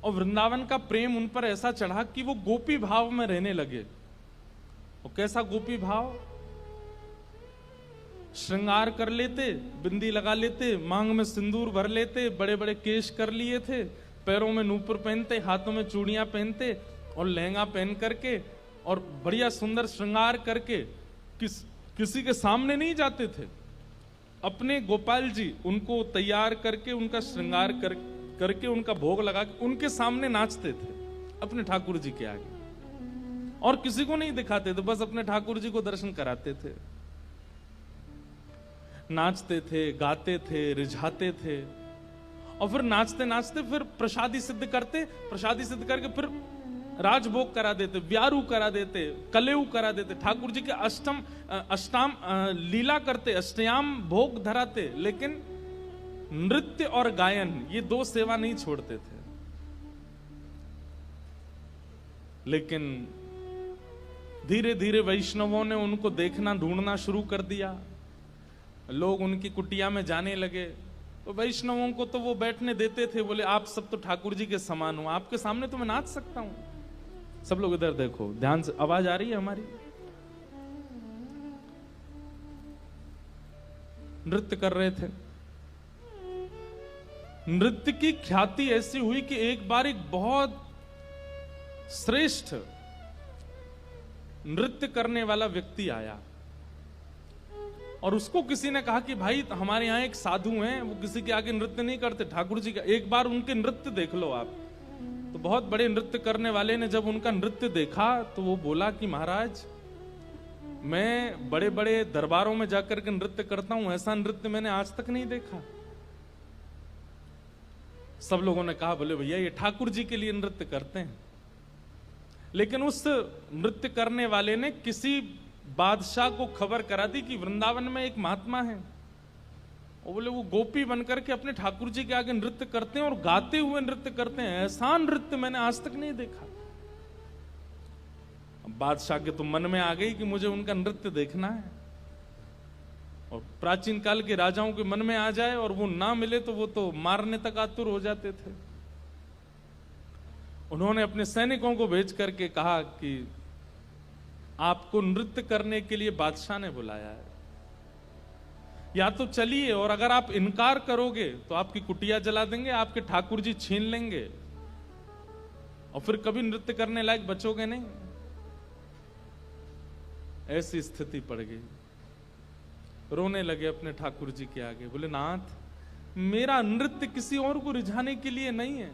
और वृंदावन का प्रेम उन पर ऐसा चढ़ा कि वो गोपी भाव में रहने लगे। और कैसा गोपी भाव? श्रृंगार कर लेते, बिंदी लगा लेते, मांग में सिंदूर भर लेते, बड़े बड़े केश कर लिए थे, पैरों में नूपुर पहनते, हाथों में चूड़ियां पहनते और लहंगा पहन करके और बढ़िया सुंदर श्रृंगार करके किसी के सामने नहीं जाते थे। अपने गोपाल जी उनको तैयार करके, उनका श्रृंगार करके उनका भोग लगा के उनके सामने नाचते थे, अपने ठाकुर जी के आगे, और किसी को नहीं दिखाते थे, बस अपने ठाकुर जी को दर्शन कराते थे। नाचते थे, गाते थे, रिझाते थे, और फिर नाचते नाचते फिर प्रसादी सिद्ध करते, प्रसादी सिद्ध करके फिर राजभोग करा देते, व्यारू करा देते, कलेऊ करा देते, ठाकुर जी के अष्टाम लीला करते, अष्टयाम भोग धराते, लेकिन नृत्य और गायन ये दो सेवा नहीं छोड़ते थे। लेकिन धीरे धीरे वैष्णवों ने उनको देखना ढूंढना शुरू कर दिया, लोग उनकी कुटिया में जाने लगे। तो वैष्णवों को तो वो बैठने देते थे, बोले आप सब तो ठाकुर जी के समान हो, आपके सामने तो मैं नाच सकता हूं। सब लोग इधर देखो, ध्यान से, आवाज आ रही है हमारी? नृत्य कर रहे थे। नृत्य की ख्याति ऐसी हुई कि एक बार एक बहुत श्रेष्ठ नृत्य करने वाला व्यक्ति आया और उसको किसी ने कहा कि भाई हमारे यहाँ एक साधु हैं, वो किसी के आगे नृत्य नहीं करते, ठाकुर जी का, एक बार उनके नृत्य देख लो आप। तो बहुत बड़े नृत्य करने वाले ने जब उनका नृत्य देखा तो वो बोला कि महाराज मैं बड़े बड़े दरबारों में जाकर के नृत्य करता हूं, ऐसा नृत्य मैंने आज तक नहीं देखा। सब लोगों ने कहा बोले भैया ये ठाकुर जी के लिए नृत्य करते हैं। लेकिन उस नृत्य करने वाले ने किसी बादशाह को खबर करा दी कि वृंदावन में एक महात्मा है, और बोले वो गोपी बनकर के अपने ठाकुर जी के आगे नृत्य करते हैं और गाते हुए नृत्य करते हैं, ऐसा नृत्य मैंने आज तक नहीं देखा। बादशाह के तो मन में आ गई कि मुझे उनका नृत्य देखना है, और प्राचीन काल के राजाओं के मन में आ जाए और वो ना मिले तो वो तो मारने तक आतुर हो जाते थे। उन्होंने अपने सैनिकों को भेज करके कहा कि आपको नृत्य करने के लिए बादशाह ने बुलाया है, या तो चलिए, और अगर आप इनकार करोगे तो आपकी कुटिया जला देंगे, आपके ठाकुर जी छीन लेंगे और फिर कभी नृत्य करने लायक बचोगे नहीं। ऐसी स्थिति पड़ गई। रोने लगे अपने ठाकुर जी के आगे, बोले नाथ मेरा नृत्य किसी और को रिझाने के लिए नहीं है,